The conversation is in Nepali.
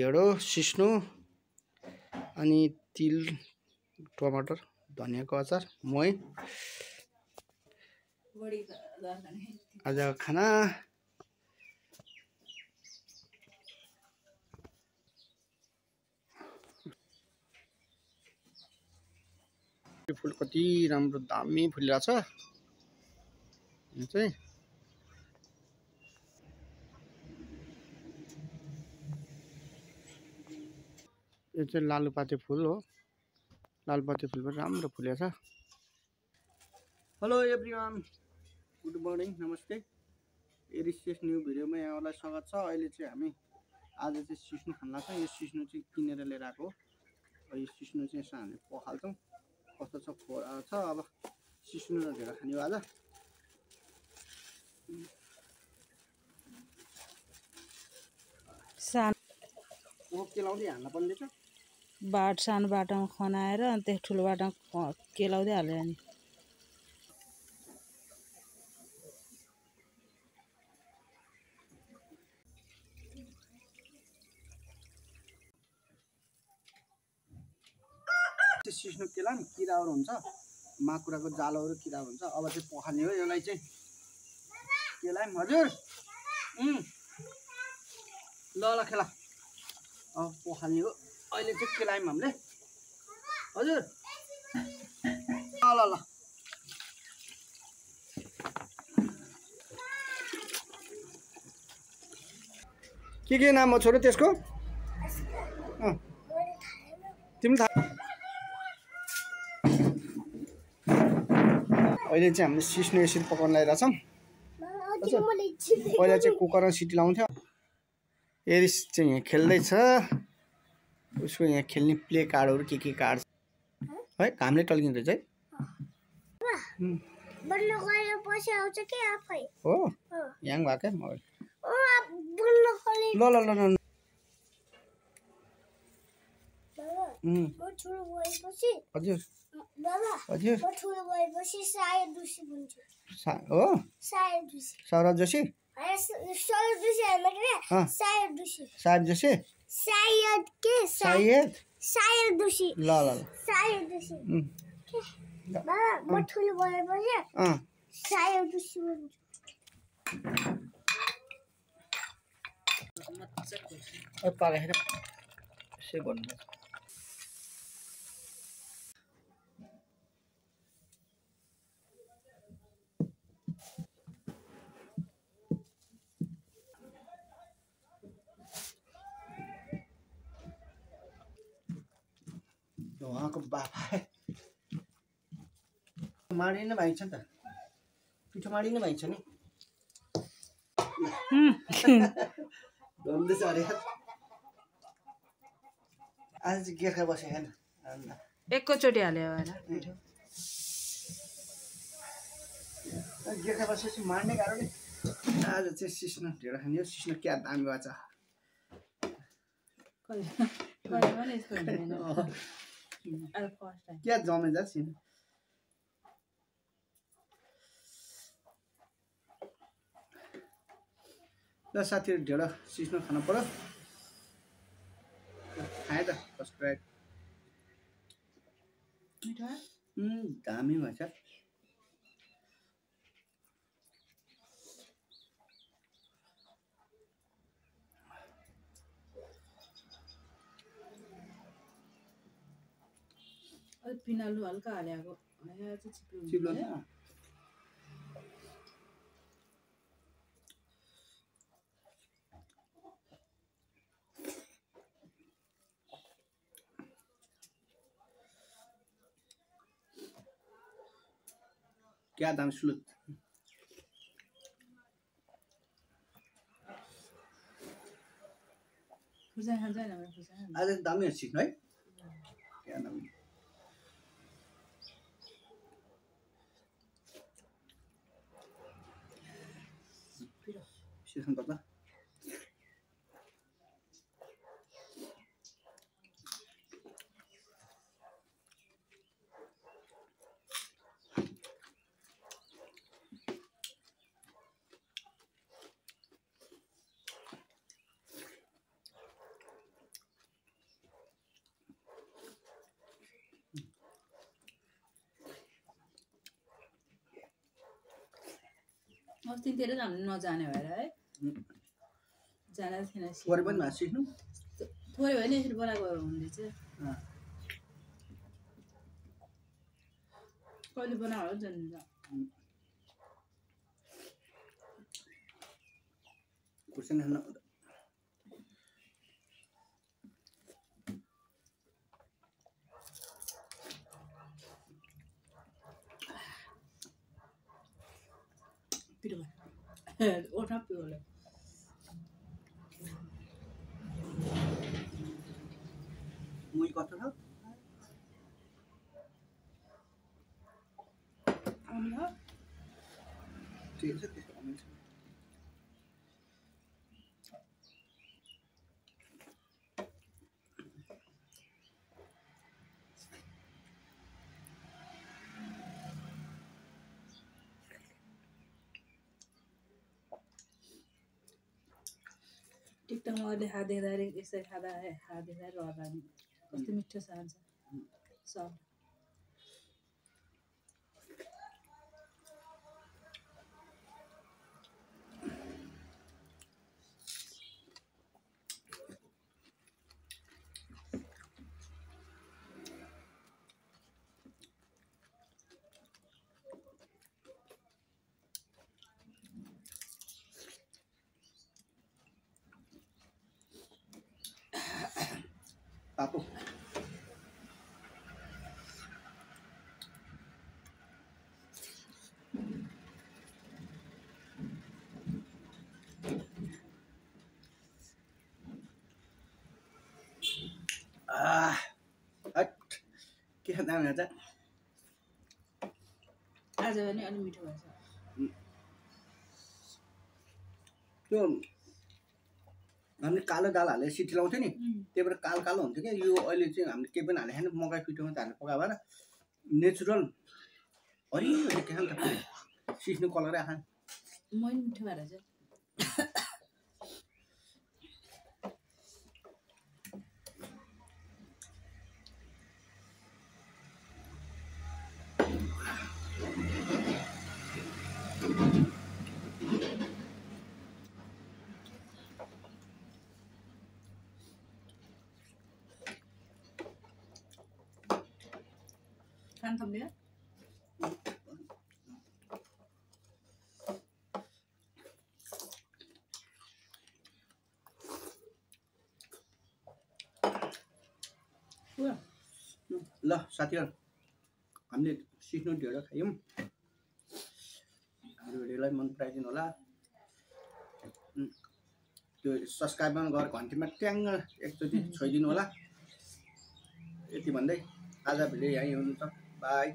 ढेँडो सिस्नो अनि तिल टमाटर धनियाँको अचार मही आजको खाना। यो फुल कति राम्रो दामी फुलिरहेछ। यो चाहिँ लालुपाते फुल हो। लालुपाते फुल पनि राम्रो फुलेको छ। हेलो एभ्रिवान, गुड मर्निङ, नमस्ते। एरिसियस न्यू भिडियोमा यहाँलाई स्वागत छ। अहिले चाहिँ हामी आज चाहिँ सिस्नो खान लाग्छ। यो सिस्नो चाहिँ किनेर लिएर आएको। यो सिस्नो चाहिँ यसो हामी पखाल्छौँ कस्तो छ फोरा छ। अब सिस्नो र ढेँडो खाने हो आज। केलाउँदै हाल्न पर्ने छ। सानो बाटोमा खनाएर अनि त्यो ठुलो बाटोमा केलाउँदै हाल्यो नि। सिस्नो केलाम किराहरू हुन्छ, माकुराको जालोहरू किराहरू हुन्छ। अब चाहिँ पखाल्ने हो यसलाई चाहिँ। केलाम हजुर ल ल खेला। अब पखाल्ने हो अहिले चाहिँ केलाम हामीले। हजुर ल ल के नाम हो छोरो त्यसको? तिमी थाहा? अहिले चाहिँ हामीले सिस्नो यसरी पकाउन लगाइरहेछौँ। पहिला चाहिँ कुकरमा सिटी लाउँथ्यो। एरिस चाहिँ यहाँ खेल्दैछ। उसको यहाँ खेल्ने प्ले कार्डहरू के कार्ड है। घामले टल्किँदैछ है। हो याङ भएको मोबाइल। ल ल ल ल हजुर हजुर हो सौरभ जोशी साहेब जोशी सायद ल ल पाकेर यसै गर्नु। उहाँको बाबा माडी नै भाइन्छ नि त। पिठो माडी नै भाइन्छ नि। धन्दैछ अरे आज चाहिँ गेर्खा बसेको छैन। एकैचोटि हाल्यो होइन गेर्खा बसेपछि मार्ने गाह्रो नि। आज चाहिँ सिस्नो ढेँडो खाने हो। सिस्नो क्या दामी भएको छ। क्या जमेछ सिन। ल साथीहरू ढेँडो सिस्नो खानु पर्यो। खाएँ त फर्स्ट राइट। दामी भएछ। पिनालु हल्का हालेको चिप्लो न। क्या दाम सुलुत। आज दामी सिस्नो है। क्या दामी। सिस्नो पर्दा अस्तितिर हामी नजाने भएर है जाँदा थिएन परे पनि भात सिक्नु थोरै भयो नि यसरी बनाएको हुँदैछ कहिले बनायो होला जान्छ खुर्सानी खान पिरो भयो ओठा पिरो होला मुई कस्तो छ आउनु भयो ठिक छ त्यस्तो आउँछ टिकटकमा अहिले हात देख्दाखेरि यसरी खाँदा हात देख्दाखेरि रहँदा कस्तो मिठो खान्छ सब तातो के खाँदा हुन्छ आज पनि अलि मिठो भएछ त्यो हामीले कालो दाल हालेर सिटी लाउँथ्यो नि त्यही भएर कालो कालो हुन्थ्यो क्या यो अहिले चाहिँ हामीले केही पनि हालेको छैन मकै पिठोमा त हालेर पकाएर नेचुरल हरियो के खान्छ सिस्नो कलरै आएन मै मिठो भएर चाहिँ खान थम्बियो ल साथीहरु हामीले सिस्नो ढेँडो खायौँ हाम्रो भिडियोलाई मन पराइदिनु होला त्यो सब्स्क्राइब गरेर घन्टीमा ट्याङ्ग एकचोटि छोइदिनु होला यति भन्दै आज भिडियो यहीँ हुनुहुन्छ बाई